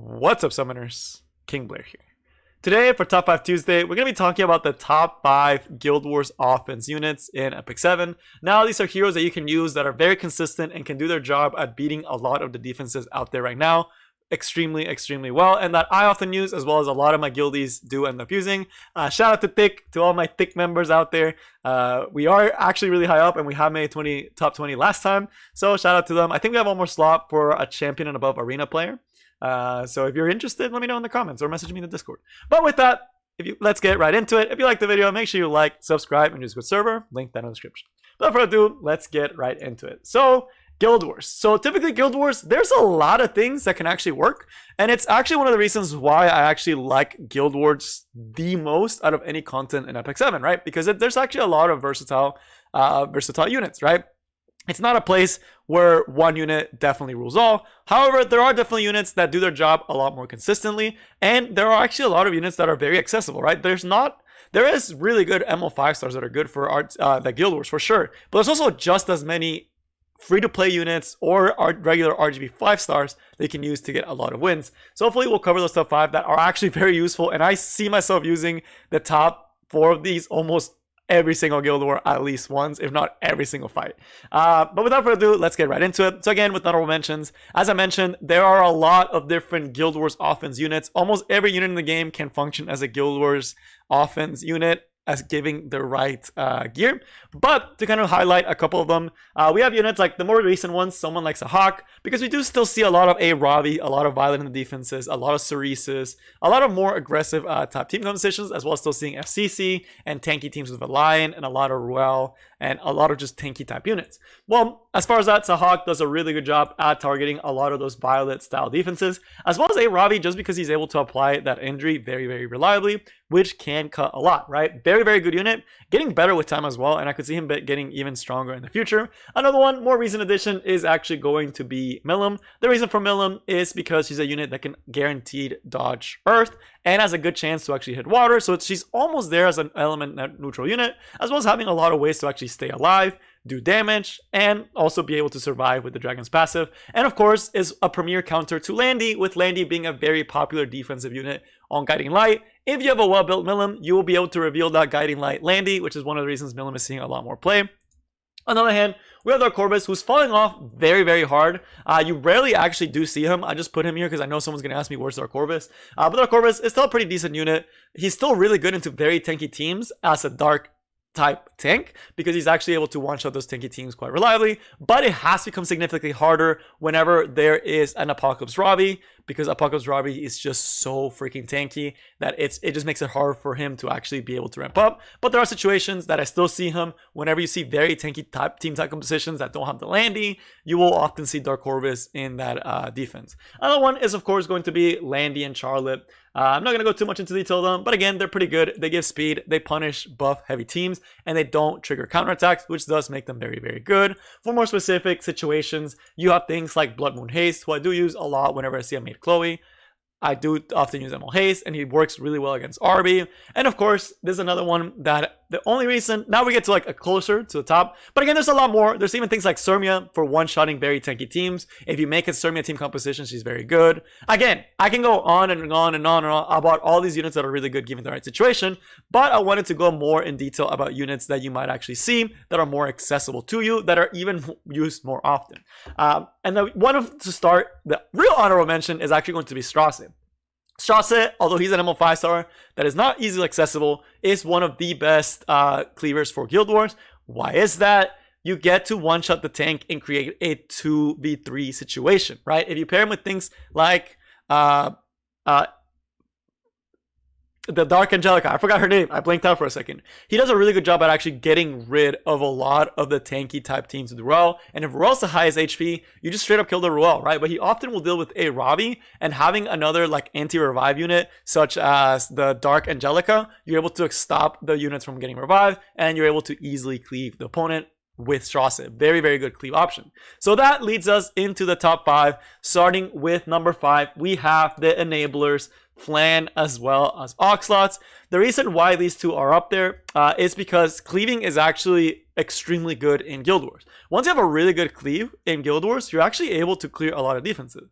What's up, summoners? King Blair here. Today, for Top 5 Tuesday, we're going to be talking about the top 5 Guild Wars offense units in Epic 7. Now, these are heroes that you can use that are very consistent and can do their job at beating a lot of the defenses out there right now extremely well, and that I often use, as well as a lot of my guildies do end up using. Shout out to Thick, to all my Thick members out there. We are actually really high up, and we have made top 20 last time, so shout out to them. I think we have one more slot for a champion and above arena player. So if you're interested, let me know in the comments or message me in the Discord. But with that, let's get right into it. If you like the video, make sure you like, subscribe, and use good server. Link down in the description. Without further ado, let's get right into it. So, Guild Wars. So typically Guild Wars, there's a lot of things that can actually work. And it's actually one of the reasons why I actually like Guild Wars the most out of any content in Epic 7, right? Because there's actually a lot of versatile units, right? It's not a place where one unit definitely rules all. However, there are definitely units that do their job a lot more consistently. And there are actually a lot of units that are very accessible, right? There is really good MO 5 stars that are good for the Guild Wars for sure. But there's also just as many free-to-play units or regular RGB 5 stars they can use to get a lot of wins. So hopefully we'll cover those top 5 that are actually very useful. And I see myself using the top 4 of these almost every single Guild War at least once, if not every single fight. But without further ado, let's get right into it. So again, with honorable mentions, as I mentioned, there are a lot of different Guild Wars offense units. Almost every unit in the game can function as a Guild Wars offense unit, as giving the right gear. But to kind of highlight a couple of them, we have units like the more recent ones, someone like Hawk, because we do still see a lot of a Ravi, a lot of Violet in the defenses, a lot of Cereses, a lot of more aggressive top team compositions, as well as still seeing FCC and tanky teams with a Lion and a lot of Ruel and a lot of just tanky type units. Well, as far as that, Sahak does a really good job at targeting a lot of those Violet style defenses, as well as a Ravi, just because he's able to apply that injury very reliably, which can cut a lot, right? Very good unit, getting better with time as well, and I could see him getting even stronger in the future. Another one, more recent addition, is actually going to be Milim. The reason for Milim is because she's a unit that can guaranteed dodge Earth and has a good chance to actually hit water, so she's almost there as an element neutral unit, as well as having a lot of ways to actually stay alive, do damage, and also be able to survive with the Dragon's passive. And of course is a premier counter to Landy, with Landy being a very popular defensive unit on Guiding Light. If you have a well-built Milim, you will be able to reveal that Guiding Light Landy, which is one of the reasons Milim is seeing a lot more play. On the other hand, we have our Corvus, who's falling off very hard. You rarely actually do see him. I just put him here because I know someone's going to ask me where's our Corvus. But our Corvus is still a pretty decent unit. He's still really good into very tanky teams as a dark type tank, because he's actually able to one-shot those tanky teams quite reliably. But it has become significantly harder whenever there is an Apocalypse Ravi, because Apocalypse Ravi is just so freaking tanky that it just makes it hard for him to actually be able to ramp up. But there are situations that I still see him. Whenever you see very tanky team type compositions that don't have the Landy, you will often see Dark Corvus in that defense. Another one is of course going to be Landy and Charlotte. I'm not going to go too much into detail of them, but again, they're pretty good. They give speed, they punish buff heavy teams, and they don't trigger counterattacks, which does make them very good. For more specific situations, you have things like Blood Moon Haste, who I do use a lot whenever I see a Maid Chloe. I do often use ML Haste, and he works really well against RB. And of course, there's another one that the only reason, now we get to like a closer to the top, but again, there's a lot more. There's even things like Surmia for one-shotting very tanky teams. If you make a Surmia team composition, she's very good. Again, I can go on about all these units that are really good given the right situation, but I wanted to go more in detail about units that you might actually see that are more accessible to you, that are even used more often. And the one to start, the real honorable mention is actually going to be Strasse. Strasse, although he's an MO 5 star that is not easily accessible, is one of the best cleavers for Guild Wars. Why is that? You get to one-shot the tank and create a 2v3 situation, right? If you pair him with things like the Dark Angelica, I forgot her name, I blanked out for a second. He does a really good job at actually getting rid of a lot of the tanky type teams with Ruel. And if Ruel's the highest HP, you just straight up kill the Ruel, right? But he often will deal with a Ravi, and having another like anti-revive unit such as the Dark Angelica, you're able to stop the units from getting revived, and you're able to easily cleave the opponent with Strasse. Very good cleave option. So that leads us into the top 5. Starting with number 5, we have the enablers, Flan as well as Oxlots. The reason why these two are up there is because cleaving is actually extremely good in Guild Wars. Once you have a really good cleave in Guild Wars, you're actually able to clear a lot of defenses.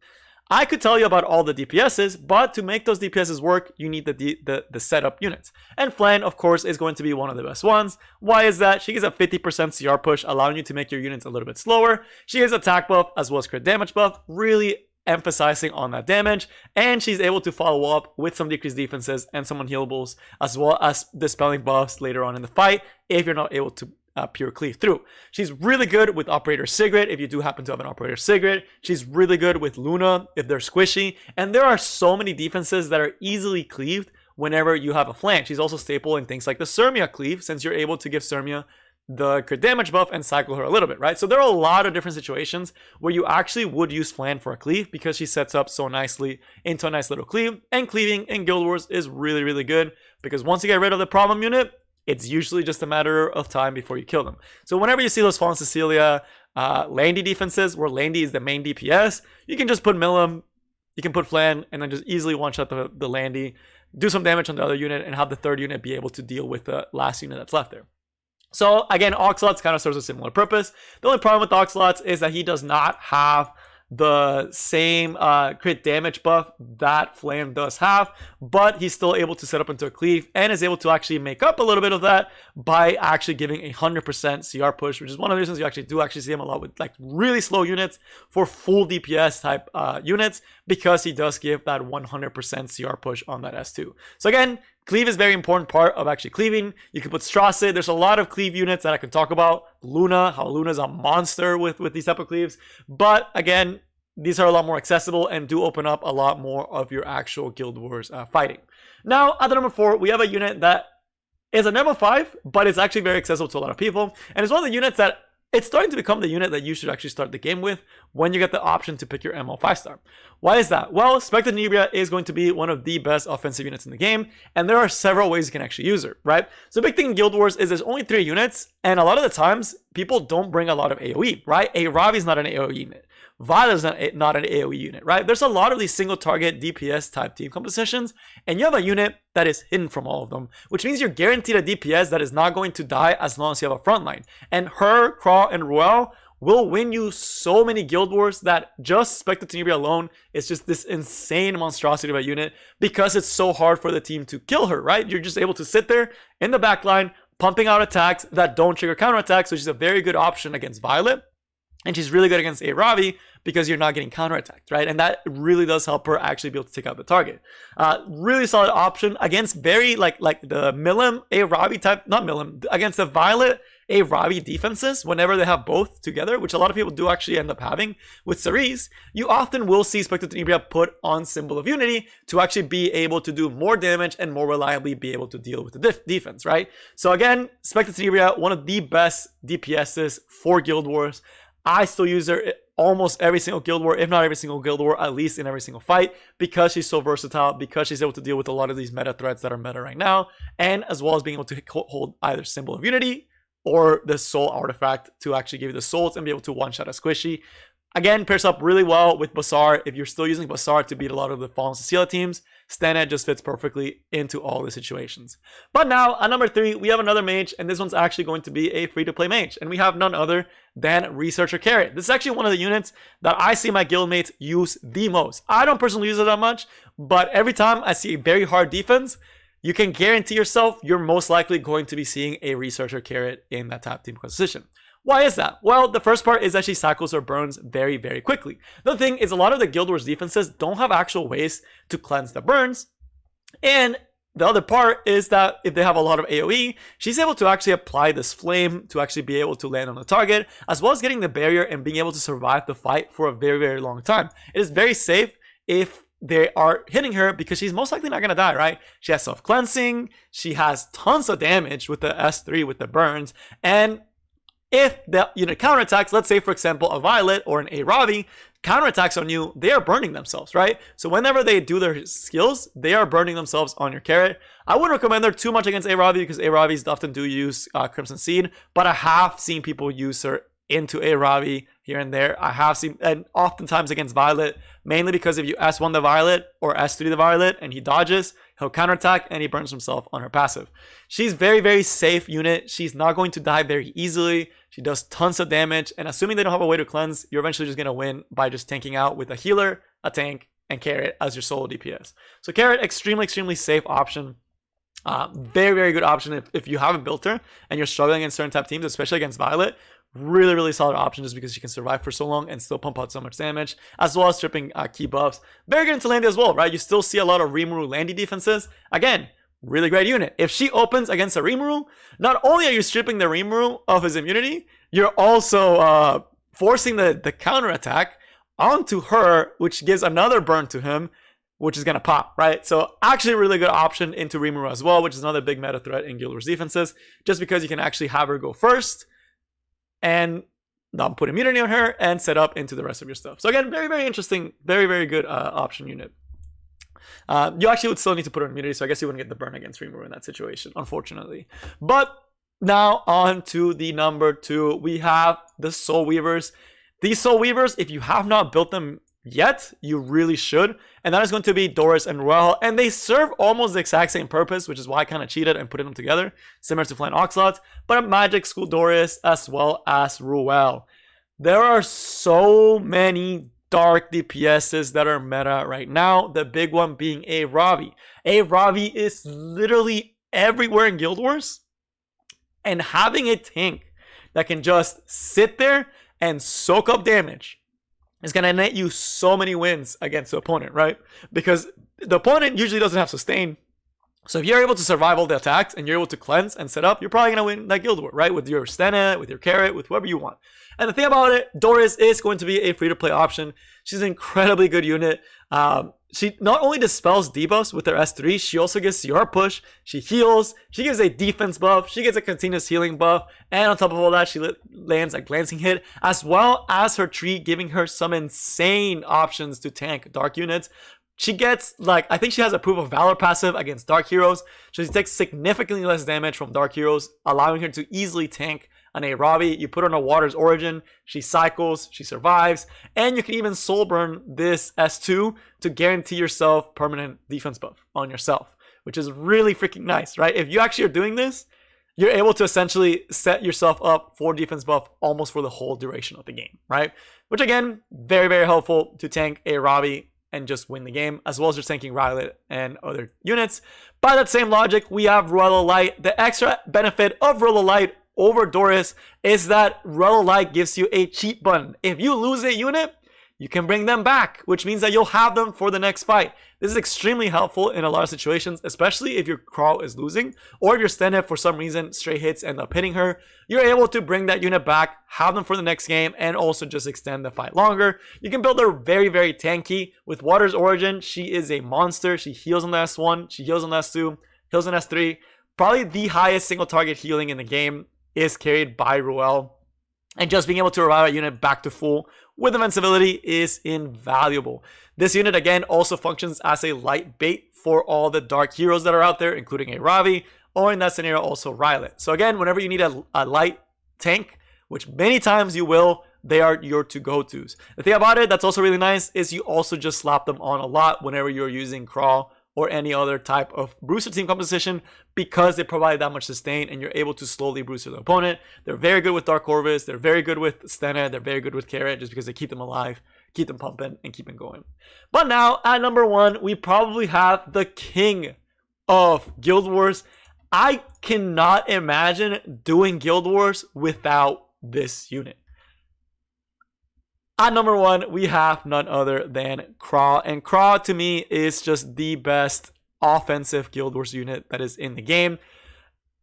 I could tell you about all the DPSs, but to make those DPSs work, you need the setup units. And Flan, of course, is going to be one of the best ones. Why is that? She gives a 50% CR push, allowing you to make your units a little bit slower. She gives attack buff as well as crit damage buff, really emphasizing on that damage, and she's able to follow up with some decreased defenses and some unhealables, as well as dispelling buffs later on in the fight if you're not able to pure cleave through. She's really good with Operator Sigrid if you do happen to have an Operator Sigrid. She's really good with Luna if they're squishy, and there are so many defenses that are easily cleaved whenever you have a flan. She's also staple in things like the Sirmia cleave, since you're able to give Sirmia the crit damage buff and cycle her a little bit, right? So there are a lot of different situations where you actually would use Flan for a cleave because she sets up so nicely into a nice little cleave, and cleaving in Guild Wars is really, really good because once you get rid of the problem unit, it's usually just a matter of time before you kill them. So whenever you see those Fallen Cecilia Landy defenses where Landy is the main DPS, you can just put Millum, you can put Flan, and then just easily one-shot the Landy, do some damage on the other unit, and have the third unit be able to deal with the last unit that's left there. So again, Oxalots kind of serves a similar purpose. The only problem with Oxalots is that he does not have the same crit damage buff that Flame does have, but he's still able to set up into a cleave and is able to actually make up a little bit of that by actually giving a 100% CR push, which is one of the reasons you actually see him a lot with like really slow units for full DPS type units, because he does give that 100% CR push on that S2. So again, cleave is a very important part of actually cleaving. You can put Strasse. There's a lot of cleave units that I can talk about. Luna, how Luna's a monster with these type of cleaves. But again, these are a lot more accessible and do open up a lot more of your actual Guild Wars fighting. Now, at the number 4, we have a unit that is a number 5, but it's actually very accessible to a lot of people. And it's one of the units that it's starting to become the unit that you should actually start the game with when you get the option to pick your ML 5-star. Why is that? Well, Spectre Tenebria is going to be one of the best offensive units in the game, and there are several ways you can actually use her, right? So the big thing in Guild Wars is there's only 3 units, and a lot of the times, people don't bring a lot of AoE, right? A Ravi is not an AoE unit. Violet's not an AoE unit, right? There's a lot of these single target DPS type team compositions, and you have a unit that is hidden from all of them, which means you're guaranteed a DPS that is not going to die as long as you have a frontline. And her, Craw, and Ruel will win you so many Guild Wars that just Spectre Tenebria alone is just this insane monstrosity of a unit because it's so hard for the team to kill her, right? You're just able to sit there in the backline, pumping out attacks that don't trigger counterattacks, which is a very good option against Violet. And she's really good against a Ravi because you're not getting counterattacked, right? And that really does help her actually be able to take out the target. Really solid option against very like the Milim a Ravi type, not Milim, against the Violet a Ravi defenses whenever they have both together, which a lot of people do actually end up having with Cerise. You often will see Spectre Tenebria put on Symbol of Unity to actually be able to do more damage and more reliably be able to deal with the defense, right? So again, Spectre Tenebria, one of the best DPSs for Guild Wars. I still use her almost every single Guild War, if not every single Guild War, at least in every single fight, because she's so versatile, because she's able to deal with a lot of these meta threats that are meta right now, and as well as being able to hold either Symbol of Unity or the Soul Artifact to actually give you the souls and be able to one-shot a squishy. Again, pairs up really well with Basar. If you're still using Basar to beat a lot of the Fallen Cecilia teams, Stanhead just fits perfectly into all the situations. But now, at number 3, we have another mage, and this one's actually going to be a free-to-play mage, and we have none other than Researcher Carrot. This is actually one of the units that I see my guildmates use the most. I don't personally use it that much, but every time I see a very hard defense, you can guarantee yourself you're most likely going to be seeing a Researcher Carrot in that top team position. Why is that? Well, the first part is that she cycles or burns very, very quickly. The thing is, a lot of the Guild Wars defenses don't have actual ways to cleanse the burns. And the other part is that if they have a lot of AoE, she's able to actually apply this flame to actually be able to land on the target, as well as getting the barrier and being able to survive the fight for a very, very long time. It is very safe if they are hitting her because she's most likely not going to die, right? She has self-cleansing, she has tons of damage with the S3, with the burns, and if the unit counterattacks, let's say for example a Violet or an Aravi counterattacks on you, they are burning themselves, right? So whenever they do their skills, they are burning themselves on your carrot. I wouldn't recommend her too much against Aravi because Aravis often do use Crimson Seed, but I have seen people use her into Aravi here and there. I have seen, and oftentimes against Violet, mainly because if you S1 the Violet or S3 the Violet and he dodges, he'll counterattack and he burns himself on her passive. She's very, very safe unit. She's not going to die very easily. She does tons of damage, and assuming they don't have a way to cleanse, you're eventually just going to win by just tanking out with a healer, a tank, and Carrot as your solo DPS. So Carrot, extremely safe option. Very good option if you haven't built her and you're struggling in certain type teams, especially against Violet. Really solid option just because she can survive for so long and still pump out so much damage, as well as stripping key buffs. Very good into Landy as well, right? You still see a lot of Rimuru Landy defenses. Again, really great unit. If she opens against a Rimuru, not only are you stripping the Rimuru of his immunity, you're also forcing the counter attack onto her, which gives another burn to him, which is going to pop, right? So actually a really good option into Rimuru as well, which is another big meta threat in Guild Wars defenses, just because you can actually have her go first and not put immunity on her and set up into the rest of your stuff. So again, very interesting, very good option unit. You actually would still need to put on immunity, so I guess you wouldn't get the burn against Rimuru in that situation, unfortunately. But now on to the number 2. We have the Soul Weavers. These Soul Weavers, if you have not built them yet, you really should, and that is going to be Doris and Ruel, and they serve almost the exact same purpose, which is why I kind of cheated and put them together, similar to Flying Oxlot, but a Magic School Doris as well as Ruel. There are so many dark DPSs that are meta right now, the big one being a Ravi. A Ravi is literally everywhere in Guild Wars, and having a tank that can just sit there and soak up damage is going to net you so many wins against the opponent, right? Because the opponent usually doesn't have sustain. So if you're able to survive all the attacks and you're able to cleanse and set up, you're probably going to win that Guild War, right? With your Stena, with your Carrot, with whoever you want. And the thing about it, Doris is going to be a free-to-play option. She's an incredibly good unit. She not only dispels debuffs with her S3, she also gives CR push, she heals, she gives a defense buff, she gets a continuous healing buff, and on top of all that, she lands a glancing hit, as well as her tree giving her some insane options to tank dark units. She gets, like, I think she has a Proof of Valor passive against dark heroes, so she takes significantly less damage from dark heroes, allowing her to easily tank an a Ravi. You put her on a Water's Origin, she cycles, she survives, and you can even soul burn this S2 to guarantee yourself permanent defense buff on yourself, which is really freaking nice, right? If you actually are doing this, you're able to essentially set yourself up for defense buff almost for the whole duration of the game, right? Which again, very helpful to tank a Ravi and just win the game, as well as just tanking Violet and other units. By that same logic, we have Ruel Light. The extra benefit of Ruel Light over Doris is that Ruel Light gives you a cheat button. If you lose a unit, you can bring them back, which means that you'll have them for the next fight. This is extremely helpful in a lot of situations, especially if your Crawl is losing, or if your stand-up for some reason stray hits end up hitting her. You're able to bring that unit back, have them for the next game, and also just extend the fight longer. You can build her very tanky. With Water's Origin, she is a monster. She heals on the S1, she heals on the S2, heals on S3. Probably the highest single target healing in the game is carried by Ruel. And just being able to revive a unit back to full with invincibility is invaluable. This unit again also functions as a light bait for all the dark heroes that are out there, including a Ravi, or in that scenario also Rylet. So again, whenever you need a light tank, which many times you will, they are your to-go-tos. The thing about it that's also really nice is you also just slap them on a lot whenever you're using Crawl or any other type of Brewster team composition, because they provide that much sustain and you're able to slowly Brewster the opponent. They're very good with Dark Corvus, they're very good with Stena, they're very good with Carrot, just because they keep them alive, keep them pumping, and keep them going. But now, at number 1, we probably have the king of Guild Wars. I cannot imagine doing Guild Wars without this unit. At number 1, we have none other than Craw. And Craw, to me, is just the best offensive Guild Wars unit that is in the game.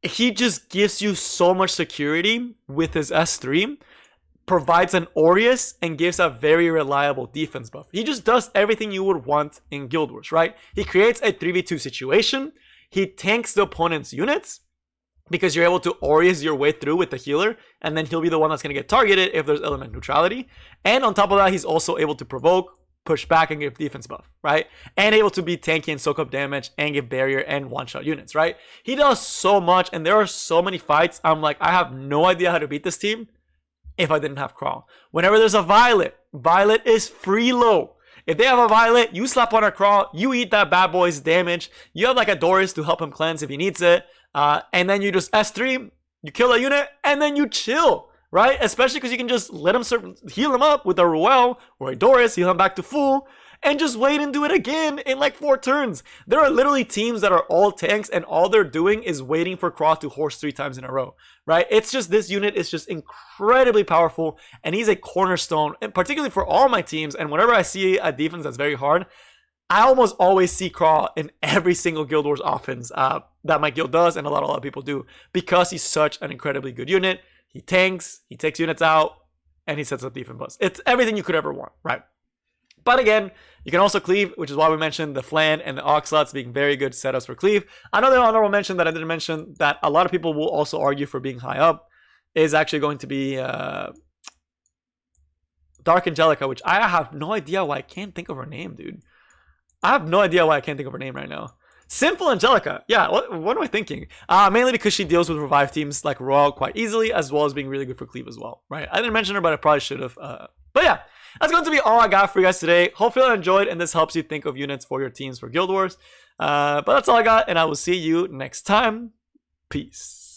He just gives you so much security with his S3, provides an Aureus, and gives a very reliable defense buff. He just does everything you would want in Guild Wars, right? He creates a 3v2 situation. He tanks the opponent's units, because you're able to Aureus your way through with the healer, and then he'll be the one that's going to get targeted if there's element neutrality. And on top of that, he's also able to provoke, push back, and give defense buff, right? And able to be tanky and soak up damage and give barrier and one-shot units, right? He does so much, and there are so many fights. I'm like, I have no idea how to beat this team if I didn't have Crawl. Whenever there's a Violet, Violet is free low. If they have a Violet, you slap on a Crawl, you eat that bad boy's damage. You have like a Doris to help him cleanse if he needs it. And then you just S3, you kill a unit, and then you chill. right? Especially because you can just let him heal him up with a Ruel or a Doris, heal him back to full, and just wait and do it again in like 4 turns. There are literally teams that are all tanks and all they're doing is waiting for Cross to horse 3 times in a row, right? It's just, this unit is just incredibly powerful, and he's a cornerstone, and particularly for all my teams. And whenever I see a defense that's very hard, I almost always see Craw in every single Guild Wars offense that my guild does, and a lot of people do, because he's such an incredibly good unit. He tanks, he takes units out, and he sets up defense bus. It's everything you could ever want, right? But again, you can also cleave, which is why we mentioned the Flan and the Oxlots being very good setups for cleave. Another honorable mention that I didn't mention that a lot of people will also argue for being high up is actually going to be Dark Angelica, which I have no idea why I can't think of her name, dude. I have no idea why I can't think of her name right now. Simple Angelica. Yeah, what am I thinking? Mainly because she deals with revive teams like Royal quite easily, as well as being really good for cleave as well, right? I didn't mention her, but I probably should have. But yeah, that's going to be all I got for you guys today. Hopefully you enjoyed, and this helps you think of units for your teams for Guild Wars. But that's all I got, and I will see you next time. Peace.